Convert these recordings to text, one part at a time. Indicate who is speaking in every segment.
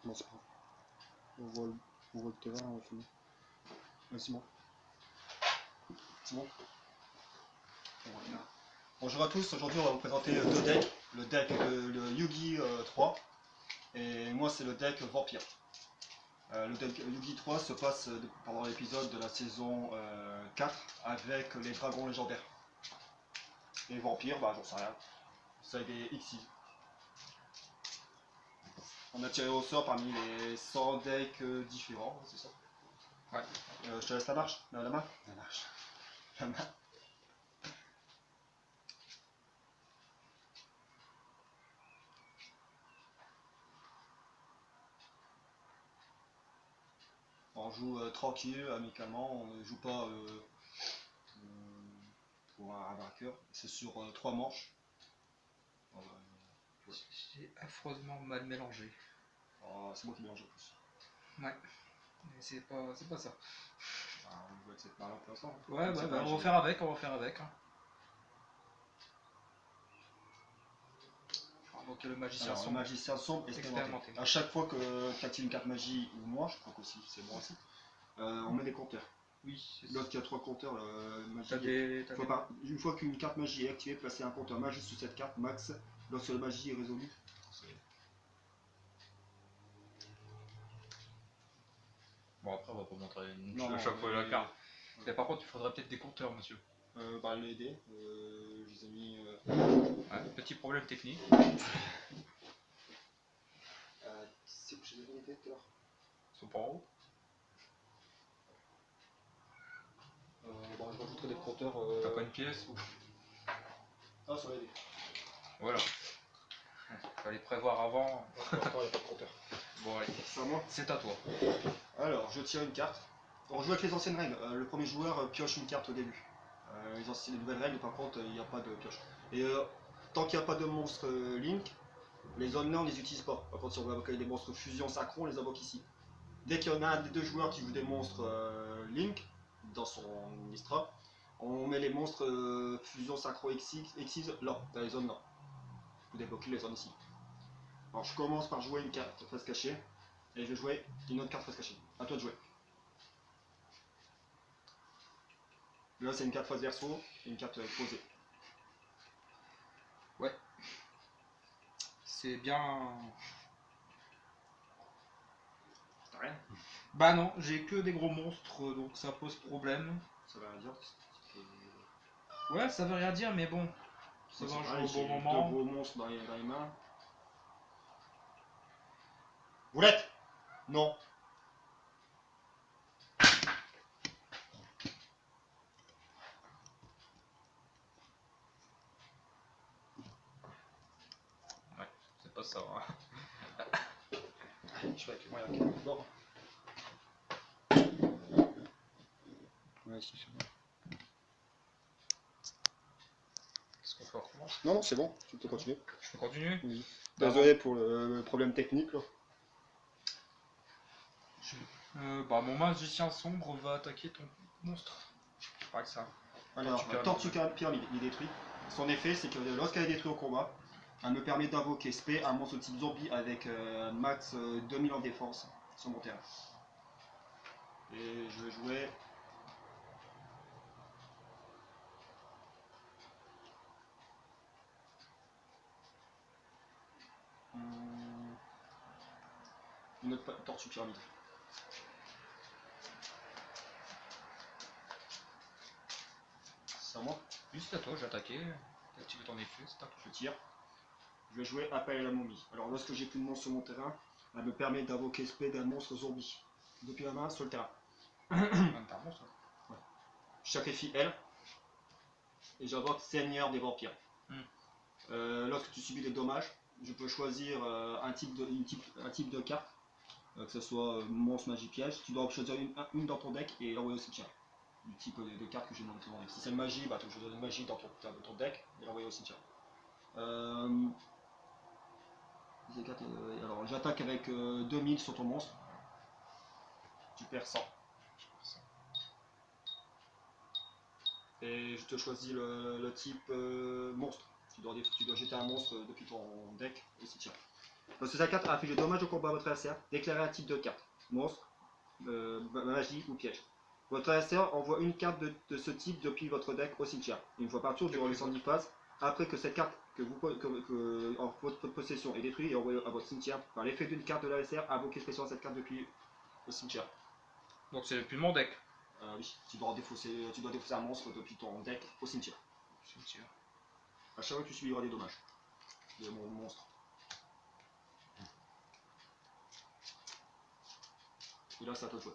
Speaker 1: Non, c'est pas grave. On voit le terrain, on finit. C'est bon. C'est bon. Bonjour à tous, aujourd'hui on va vous présenter deux decks. Le deck le Yugi 3 et moi c'est le deck Vampire. Le deck Yugi 3 se passe pendant l'épisode de la saison 4 avec les dragons légendaires. Et Vampire, bah j'en sais rien. C'est des Xyz. On a tiré au sort parmi les 100 decks différents, c'est ça? Ouais. Je te laisse la marche, la main. La marche. La main. On joue tranquille, amicalement, on ne joue pas pour un vainqueur. C'est sur 3 manches.
Speaker 2: Ouais. C'est affreusement mal mélangé.
Speaker 1: C'est moi qui mélange en plus.
Speaker 2: Ouais, mais c'est pas ça.
Speaker 1: On va essayer de parler pour l'instant.
Speaker 2: Ouais, on va faire avec, on va faire avec. Donc le magicien sombre.
Speaker 1: Le magicien sombre expérimenté. À chaque fois qu'il active une carte magie, ou moi, je crois qu'aussi, c'est bon aussi, on met des compteurs. Oui, lorsqu'il y a 3 compteurs, une fois qu'une carte magie est activée, placez un compteur magie sur cette carte max lorsque la magie est résolue.
Speaker 2: Bon, après, on va pas montrer à chaque fois la carte. Mais par contre, il faudrait peut-être des compteurs, monsieur.
Speaker 1: Bah, l'aider, je les ai mis.
Speaker 2: Ouais, petit problème technique.
Speaker 1: C'est où j'ai les aider tout à l'heure?
Speaker 2: Ils sont pas en haut.
Speaker 1: Bon, je rajouterai des compteurs.
Speaker 2: T'as pas une pièce ou...
Speaker 1: Ah, ça va aider.
Speaker 2: Voilà. Fallait prévoir avant.
Speaker 1: Encore, il n'y a pas de compteur.
Speaker 2: Bon, allez,
Speaker 1: c'est à moi.
Speaker 2: C'est à toi.
Speaker 1: Alors, je tire une carte. On joue avec les anciennes règles. Le premier joueur pioche une carte au début. Les nouvelles règles, par contre, il n'y a pas de pioche. Et tant qu'il n'y a pas de monstre Link, les zones là, on ne les utilise pas. Par contre, si on veut invoquer des monstres fusion synchro, on les invoque ici. Dès qu'il y en a un des deux joueurs qui joue des monstres Link, dans son Istra, on met les monstres fusion synchro Xyz là, dans les zones là. Vous débloquez les zones ici. Alors, je commence par jouer une carte face cachée. Et je vais jouer une autre carte face cachée. À toi de jouer. Là, c'est une carte face verso et une carte posée.
Speaker 2: Ouais. C'est bien...
Speaker 1: T'as rien?
Speaker 2: Bah non, j'ai que des gros monstres, donc ça pose problème.
Speaker 1: Ça veut rien dire.
Speaker 2: Ouais, ça veut rien dire, mais bon. Ça va jouer au bon moment.
Speaker 1: Deux gros monstres dans les mains. Boulette! Non.
Speaker 2: Ouais, c'est pas ça. Hein.
Speaker 1: Je vais avec moi avec bord. Ouais, si, c'est bon.
Speaker 2: Qu'est-ce qu'on fait, on recommence?
Speaker 1: Non, c'est bon, tu peux continuer.
Speaker 2: Je peux continuer?
Speaker 1: Oui. Désolé pour le problème technique là.
Speaker 2: Bah, mon magicien sombre va attaquer ton monstre. Je crois que ça.
Speaker 1: Alors, Tortue Pyramide, il détruit. Son effet, c'est que lorsqu'elle est détruite au combat, elle me permet d'invoquer spé un monstre type zombie avec max 2000 en défense sur mon terrain. Et je vais jouer. Une autre Tortue Pyramide. C'est à moi.
Speaker 2: Juste à toi, j'ai attaqué. T'as activé ton effet, c'est à toi.
Speaker 1: Je tire. Je vais jouer Appel à la momie. Alors lorsque j'ai plus de monstres sur mon terrain, elle me permet d'invoquer spé d'un monstre zombie. Depuis la main sur le terrain.
Speaker 2: T'as un monstre?
Speaker 1: Ouais. Je sacrifie elle. Et j'invoque Seigneur des vampires. Lorsque tu subis des dommages, je peux choisir un type de carte. Que ce soit monstre, magie, piège. Tu dois choisir une dans ton deck et l'envoyer au cimetière. Du type de carte que j'ai dans ton deck. Si c'est une magie, bah tu choisis une magie dans ton deck et l'envoyer au cimetière. Alors j'attaque avec 2000 sur ton monstre. Tu perds 100. Et je te choisis le type monstre. Tu dois jeter un monstre depuis ton deck au cimetière. Lorsque cette carte a infligé dommage au combat à votre adversaire, déclarez un type de carte. Monstre, magie ou piège. Votre adversaire envoie une carte de ce type depuis votre deck au cimetière. Une fois par tour durant les 110 phases, après que cette carte en votre possession est détruite et envoyée à votre cimetière par l'effet d'une carte de l'adversaire, invoquez spécialement cette carte depuis le cimetière.
Speaker 2: Donc c'est depuis mon deck.
Speaker 1: Oui, tu dois défausser un monstre depuis ton deck au cimetière. À chaque fois que tu subiras des dommages de mon monstre. Et là, c'est à toi de jouer.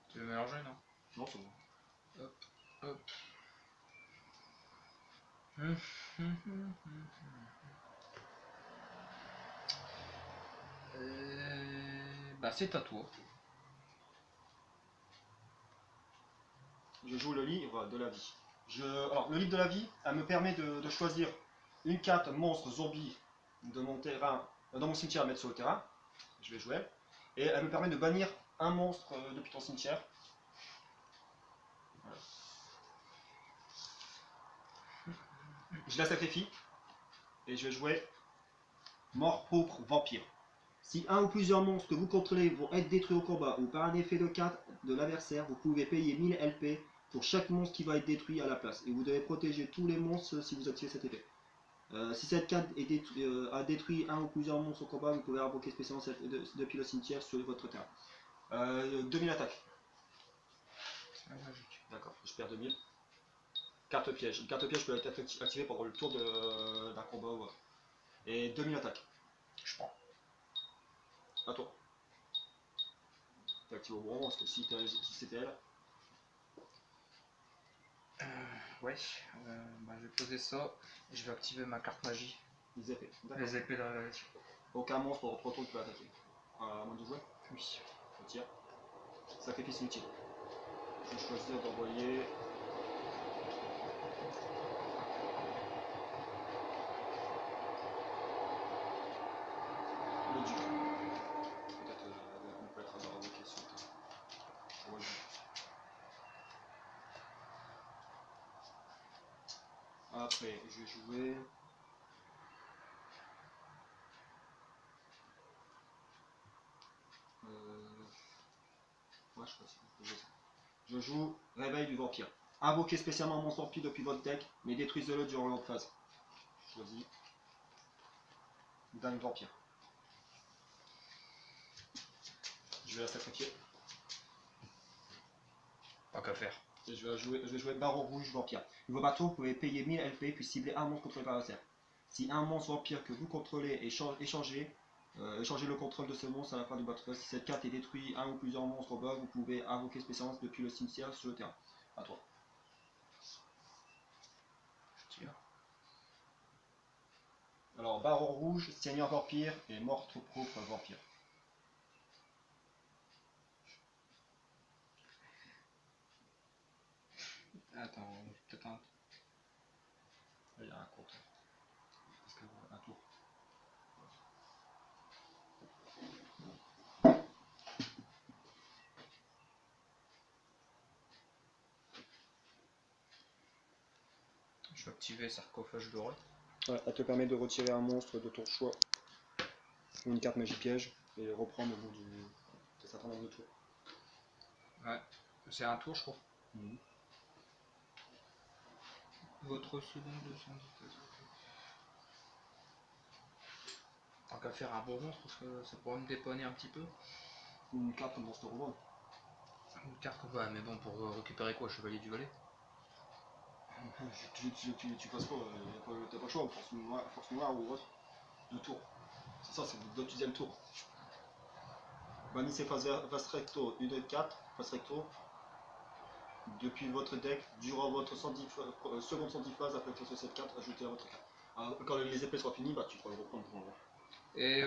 Speaker 2: Tu veux mélanger, non?
Speaker 1: Non, c'est bon.
Speaker 2: Hop, hop. Bah c'est à toi.
Speaker 1: Je joue le livre de la vie. Alors, le livre de la vie, elle me permet de choisir une carte monstre zombie de mon terrain, dans mon cimetière à mettre sur le terrain. Je vais jouer. Et elle me permet de bannir un monstre depuis ton cimetière. Voilà. Je la sacrifie. Et je vais jouer mort pourpre vampire. Si un ou plusieurs monstres que vous contrôlez vont être détruits au combat ou par un effet de carte de l'adversaire, vous pouvez payer 1000 LP pour chaque monstre qui va être détruit à la place. Et vous devez protéger tous les monstres si vous activez cet effet. Si cette carte a détruit un ou plusieurs monstres au combat, vous pouvez invoquer spécialement depuis le cimetière sur votre terrain. 2000 attaques. D'accord, je perds 2000. Carte piège. Une carte piège peut être activée pendant le tour d'un combat ou autre. Et 2000 attaques.
Speaker 2: Je prends.
Speaker 1: À toi. T'es activé au bon moment, parce que si c'était elle.
Speaker 2: Ouais, bah, je vais poser ça et je vais activer ma carte magie.
Speaker 1: Les épées.
Speaker 2: Les épées de la révélation.
Speaker 1: Aucun monstre pendant 3 tours ne peut attaquer. À moins de jouer.
Speaker 2: Oui.
Speaker 1: Retire. Sacrifice inutile. Je vais choisir d'envoyer. Le duc. Peut-être on peut être invoqué sur le terrain. Je vois le duc. Après, je vais jouer. Ouais, je crois que c'est ça. Je joue Réveil du Vampire. Invoquez spécialement un monstre vampire depuis votre deck, mais détruisez-le durant l'autre phase. Choisis. Dingue Vampire. Je vais la sacrifier.
Speaker 2: Pas qu'à faire.
Speaker 1: Et je vais jouer Baron Rouge Vampire. Une fois par tour, vous pouvez payer 1000 LP puis cibler un monstre contrôlé par l'adversaire. Si un monstre vampire que vous contrôlez est échangez le contrôle de ce monstre à la fin du votre phase. Si cette carte est détruite un ou plusieurs monstres au bas, vous pouvez invoquer spécialement depuis le cimetière sur le terrain. À toi.
Speaker 2: Je tire.
Speaker 1: Alors, Baron Rouge, Seigneur Vampire et Meurtre Propre Vampire.
Speaker 2: Attends, peut-être un.
Speaker 1: Il y a un compte. Parce que un tour.
Speaker 2: Je vais activer sarcophage doré.
Speaker 1: Ouais, elle te permet de retirer un monstre de ton choix ou une carte magie piège et reprendre au bout de certain nombre de tours.
Speaker 2: Ouais, c'est un tour je crois.
Speaker 1: Mmh.
Speaker 2: Votre seconde 210. Tant qu'à faire un bon monstre, parce que ça pourrait me dépanner un petit peu.
Speaker 1: Une carte comme Monster Revendre.
Speaker 2: Une carte, ouais, mais bon, pour récupérer quoi, Chevalier du Valet?
Speaker 1: Tu passes quoi t'as pas le choix, force noire ou autre. 2 tours. C'est ça, c'est le deuxième tour. Bannissez face recto, une de 4, face recto. Depuis votre deck, durant votre seconde 110 phase, après que cette carte, ajoutez à votre carte. Alors, quand les épées seront finies, bah, tu pourras le reprendre pour le voir.
Speaker 2: Et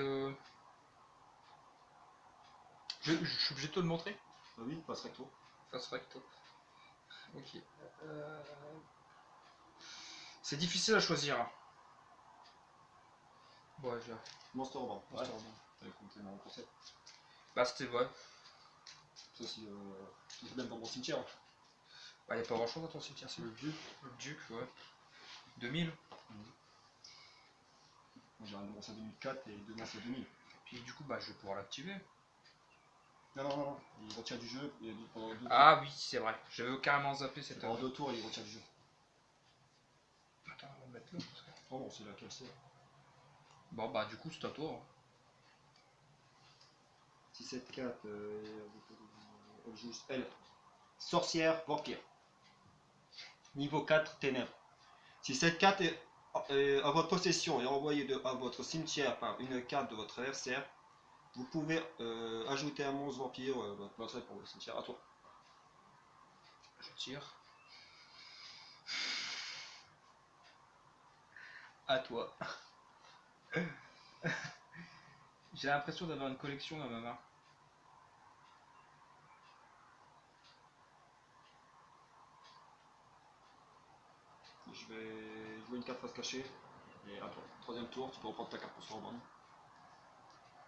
Speaker 2: je suis obligé de te le montrer?
Speaker 1: Oui, face recto.
Speaker 2: Face recto. Ok. C'est difficile à choisir. Ouais, j'ai.
Speaker 1: Monster Revendre.
Speaker 2: Ouais.
Speaker 1: T'avais compté mon concept.
Speaker 2: Bah, c'était ouais.
Speaker 1: Ça aussi, même dans mon cimetière.
Speaker 2: Bah, y'a pas grand chose dans ton cimetière, c'est
Speaker 1: Le duc.
Speaker 2: le duc, ouais. 2000.
Speaker 1: J'ai un monstre à 2004 et deux monstres à 2000.
Speaker 2: Puis du coup, bah, je vais pouvoir l'activer.
Speaker 1: Non, il retire du jeu pendant 2 tours.
Speaker 2: Ah oui, c'est vrai. J'avais carrément zappé cette
Speaker 1: Pendant 2 tours, il retire du jeu.
Speaker 2: Attends, on va mettre là.
Speaker 1: Oh non, c'est laquelle c'est.
Speaker 2: Bon, bah, du coup, c'est à toi.
Speaker 1: 6, 7, 4, elle joue elle. Sorcière, vampire. Niveau 4, ténèbres. Si cette carte est à votre possession et envoyée à votre cimetière par une carte de votre adversaire, vous pouvez ajouter un monstre vampire votre pour le cimetière. À toi.
Speaker 2: Je tire.
Speaker 1: À toi.
Speaker 2: J'ai l'impression d'avoir une collection dans ma main.
Speaker 1: Je vais jouer une carte face cachée. Et à toi. Troisième tour, tu peux reprendre ta carte pour se rebondir.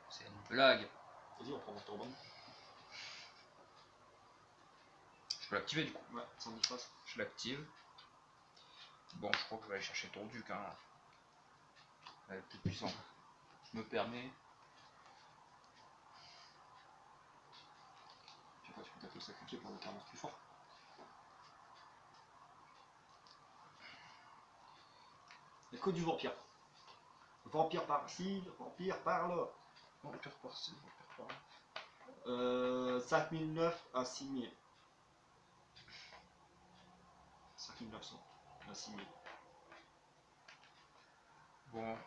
Speaker 2: C'est une blague.
Speaker 1: Vas-y, on prend ton rebond.
Speaker 2: Je peux l'activer du coup.
Speaker 1: Ouais, sans dispasse.
Speaker 2: Je l'active. Bon, je crois que je vais aller chercher ton duc. Hein. Elle est plus puissante. Je me permets.
Speaker 1: Puis après, tu peux peut-être le sacrifier pour mettre un monstre plus fort. Il n'y a que du vampire. Vampire par-ci, vampire par-là.
Speaker 2: Vampire par-ci, vampire par-là.
Speaker 1: 5009 à 6000. 5900 à 6000.
Speaker 2: Bon.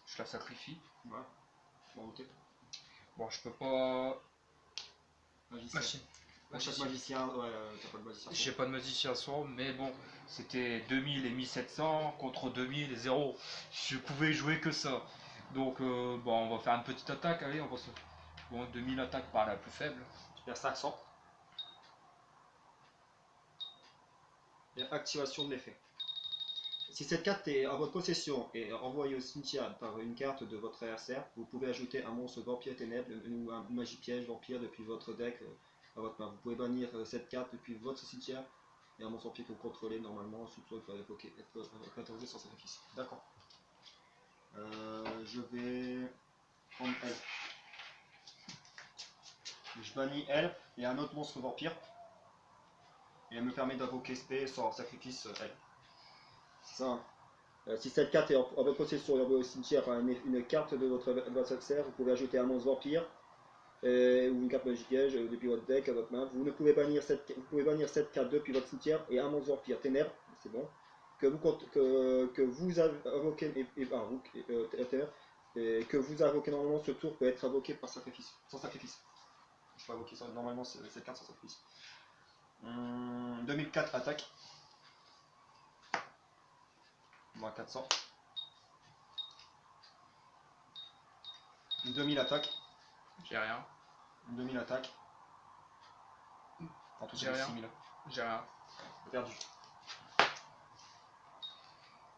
Speaker 2: Je la sacrifie.
Speaker 1: Ouais. Bon, ok.
Speaker 2: Bon, je peux pas.
Speaker 1: Magicien.
Speaker 2: Machine.
Speaker 1: Pour chaque magicien, ouais, t'as pas de magicien.
Speaker 2: J'ai pas de magicien son, mais bon, c'était 2000 et 1700 contre 2000 et 0. Je pouvais jouer que ça. Donc, bon, on va faire une petite attaque. Allez, on va se. Bon, 2000 attaques par la plus faible.
Speaker 1: Tu perds 500. Et activation de l'effet. Si cette carte est en votre possession et envoyée au cimetière par une carte de votre adversaire, vous pouvez ajouter un monstre vampire ténèbres ou un magie piège vampire depuis votre deck à votre main. Vous pouvez bannir cette carte depuis votre cimetière et un monstre vampire que vous contrôlez normalement, soupçon peut être autorisé sans sacrifice. D'accord. Je vais prendre elle. Je bannis elle et un autre monstre vampire. Et elle me permet d'invoquer SP sans sacrifice elle. C'est ça. Si cette carte est en votre possession et envoyée au cimetière par une carte de votre adversaire, vous pouvez ajouter un monstre vampire ou une carte magie piège depuis votre deck à votre main. Vous pouvez bannir cette carte depuis votre cimetière et un monstre vampire ténèbres, c'est bon, que vous invoquez que vous invoquez normalement. Ce tour peut être invoqué par sacrifice, sans sacrifice. Je peux invoquer ça normalement cette carte sans sacrifice. 2004 attaque. Moins 400. 2000 attaque.
Speaker 2: J'ai rien.
Speaker 1: 2000 attaque. En tout,
Speaker 2: J'ai rien.
Speaker 1: 6000.
Speaker 2: J'ai rien.
Speaker 1: Perdu.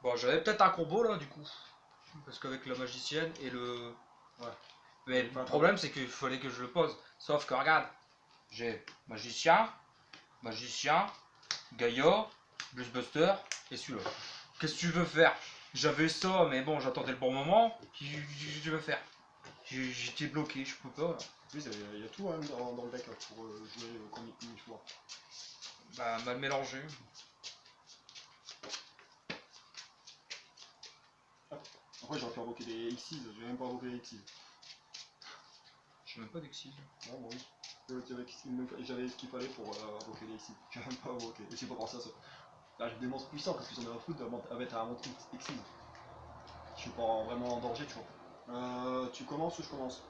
Speaker 2: Bon, j'avais peut-être un combo là du coup. Parce qu'avec la magicienne et le.
Speaker 1: Ouais.
Speaker 2: Mais le problème c'est qu'il fallait que je le pose. Sauf que regarde, j'ai magicien, Gaïa, Bluesbuster et celui-là. Qu'est-ce que tu veux faire? J'avais ça, mais bon, j'attendais le bon moment. Qu'est-ce que tu veux faire? J'étais bloqué, je peux pas.
Speaker 1: En plus, il y a tout hein, dans le deck pour jouer comme une fois.
Speaker 2: Bah, mal mélangé.
Speaker 1: Après, j'aurais pu invoquer des Xyz, j'ai même pas invoqué les Xyz.
Speaker 2: J'ai même pas d'exil.
Speaker 1: Non, bon, oui. J'avais ce qu'il fallait pour invoquer les Xyz. J'ai même pas invoqué. Et j'ai pas pensé à ça. Là, j'ai des monstres puissants parce que j'en ai un foutre avec un monstre Xyz. Je suis pas vraiment en danger, tu vois. Tu commences ou je commence?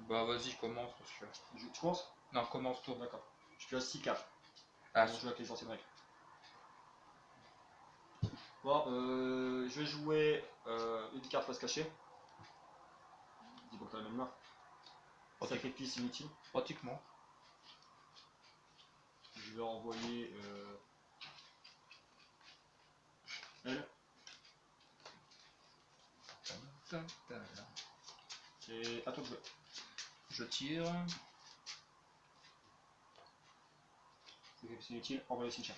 Speaker 2: Bah, vas-y, commence parce que.
Speaker 1: Tu commences?
Speaker 2: Non, commence toi.
Speaker 1: D'accord. Je pioche 6 cartes.
Speaker 2: Ah,
Speaker 1: On joue avec les anciennes règles. Bon, je vais jouer une carte face cachée. Dis donc t'as la même main. Sacrifice inutile.
Speaker 2: pratiquement.
Speaker 1: Je vais envoyer elle. Et à toi de jouer.
Speaker 2: Je tire.
Speaker 1: Sacrifice inutile, envoyer au cimetière.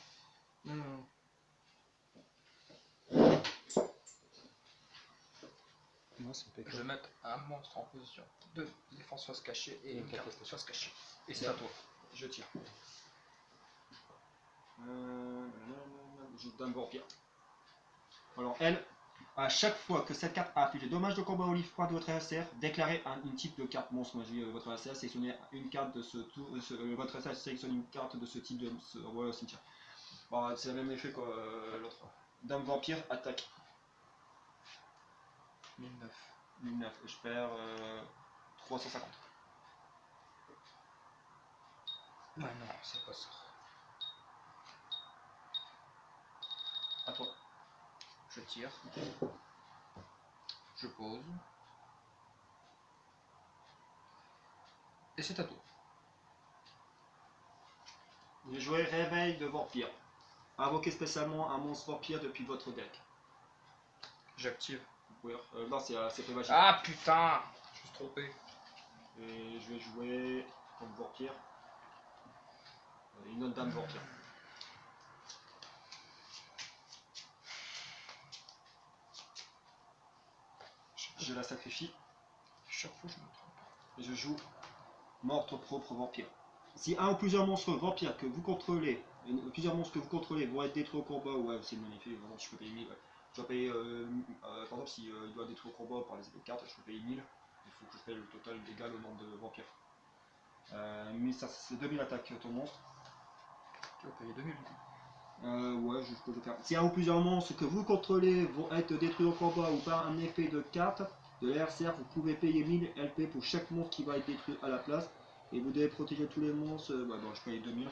Speaker 1: Non, c'est
Speaker 2: Je vais mettre un monstre en position de défense face cachée et une carte face cachée. Et c'est à toi.
Speaker 1: Je tire. Je donne vampire. Alors elle, à chaque fois que cette carte a affligé dommage de combat au livre 3 de votre adversaire, déclarez une type de carte monstre magie votre adversaire, sélectionnez une carte de ce tour, votre adversaire sélectionne une carte de ce type de au cimetière. Bon, c'est le même effet que l'autre. Dame vampire, attaque.
Speaker 2: 1009.
Speaker 1: 1009, je perds 350.
Speaker 2: Ouais, non, c'est pas ça.
Speaker 1: À toi.
Speaker 2: Je tire. Je pose. Et c'est à toi.
Speaker 1: J'ai joué réveil de vampire. Invoquez spécialement un monstre vampire depuis votre deck.
Speaker 2: J'active.
Speaker 1: Vous pouvez, non, c'est pas magique.
Speaker 2: Ah putain, je me suis trompé.
Speaker 1: Et je vais jouer comme vampire une autre dame vampire. Je la sacrifie
Speaker 2: Chaque fois je me trompe.
Speaker 1: et je joue meurtre propre vampire. Si un ou plusieurs monstres vampires que vous contrôlez, vont être détruits au combat, ouais, c'est magnifique, vraiment, je peux payer 1000. Ouais. Je dois payer, par exemple, si il doit détruire au combat par les cartes, je peux payer 1000. Il faut que je paye le total égal au nombre de vampires. Mais ça, c'est 2000 attaques ton monstre.
Speaker 2: Tu vas payer 2000 du coup.
Speaker 1: Ouais, je peux le faire. Si un ou plusieurs monstres que vous contrôlez vont être détruits au combat ou par un effet de carte de l'RCR, vous pouvez payer 1000 LP pour chaque monstre qui va être détruit à la place. Et vous devez protéger tous les monstres. Ouais, bon, je paye 2000.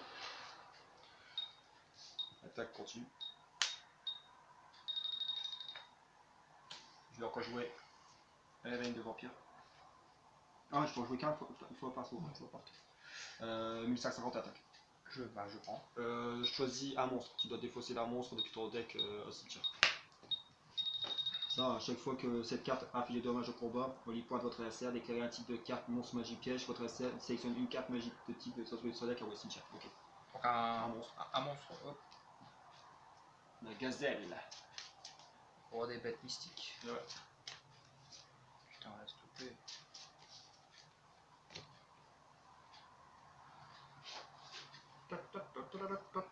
Speaker 1: Attaque continue. Je vais encore jouer réveil de vampire. Ah, je peux en jouer qu'un fois par tour. 1550 attaques.
Speaker 2: Je prends.
Speaker 1: Je choisis un monstre. Tu dois défausser d'un monstre depuis ton deck au cimetière. Ça, à chaque fois que cette carte a fait des dommages au combat, au lit point de votre adversaire, déclarez un type de carte monstre magie piège. Votre adversaire sélectionne une carte magique de type de son deck au cimetière. Ok.
Speaker 2: Donc un monstre. Un monstre, hop.
Speaker 1: La gazelle.
Speaker 2: Roi des bêtes mystiques.
Speaker 1: Ouais.
Speaker 2: Putain, laisse te plaît.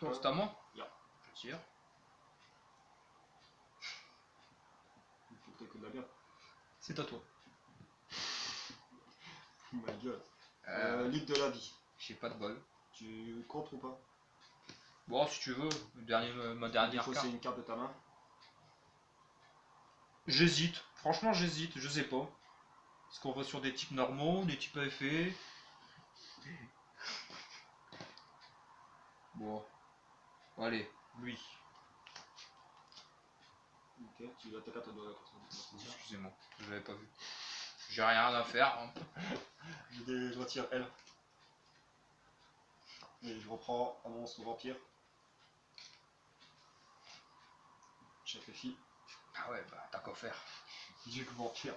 Speaker 2: Donc c'est à moi.
Speaker 1: Yeah.
Speaker 2: Je tire.
Speaker 1: Il faut que t'aies que de la merde.
Speaker 2: C'est à toi.
Speaker 1: Ma gueule. Ligue de la vie.
Speaker 2: J'ai pas de bol.
Speaker 1: Tu comptes ou pas?
Speaker 2: Bon, si tu veux, ma dernière
Speaker 1: C'est
Speaker 2: carte.
Speaker 1: une carte de ta main.
Speaker 2: J'hésite. Franchement, j'hésite. Je sais pas. Est-ce qu'on va sur des types normaux, des types à effet? Bon. Allez, lui.
Speaker 1: Ok, tu as ta carte de
Speaker 2: Excusez-moi, je l'avais pas vu. J'ai rien à faire. Hein.
Speaker 1: Je retire elle. Et je reprends un monstre vampire. Je sacrifie.
Speaker 2: Ah ouais, bah t'as qu'à faire.
Speaker 1: Duc vampire.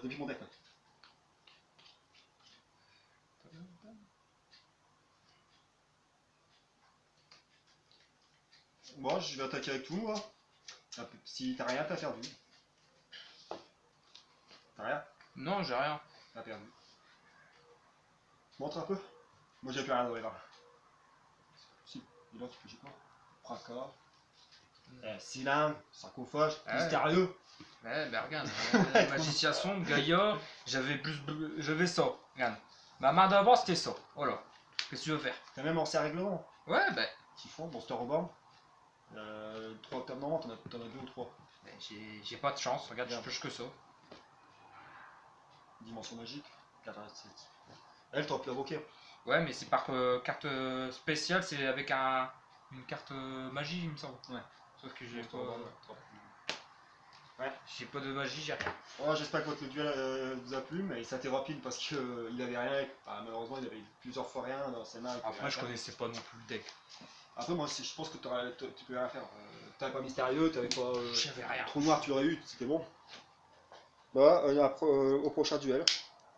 Speaker 1: Depuis mon deck. Là. Moi, je vais attaquer avec tout, moi. Si t'as rien, t'as perdu. T'as rien?
Speaker 2: Non, j'ai rien.
Speaker 1: T'as perdu. Montre un peu. Moi, j'ai plus rien dans les mains. Si, et là, tu peux jouer quoi? Fracas. Cylindre, sarcophage, mystérieux.
Speaker 2: Ouais, bah regarde, magicien sombre, Gaïa, j'avais ça, regarde. Ma main d'avant c'était ça, voilà. Qu'est-ce que tu veux faire?
Speaker 1: T'as même ancien règlement.
Speaker 2: Ouais, bah.
Speaker 1: Typhon, Monster Reborn. 3 octobre, non, t'en as 2 ou 3.
Speaker 2: J'ai pas de chance, regarde, je touche que ça.
Speaker 1: Dimension magique. 87. Elle, t'aurais pu invoquer.
Speaker 2: Ouais, mais c'est par carte spéciale, c'est avec une carte magie, il me semble.
Speaker 1: Ouais.
Speaker 2: Sauf que j'ai pas.
Speaker 1: Ouais.
Speaker 2: J'ai pas de magie, j'ai rien.
Speaker 1: Oh, j'espère que votre duel vous a plu, mais ça a été rapide parce qu'il avait rien. Malheureusement, il avait plusieurs fois rien dans ses mains.
Speaker 2: Après, je connaissais pas non plus le deck.
Speaker 1: Après, moi, je pense que tu peux rien faire. T'avais pas mystérieux, t'avais pas.
Speaker 2: J'avais rien.
Speaker 1: Trou noir, tu l'aurais eu, c'était bon. Bah, au prochain duel.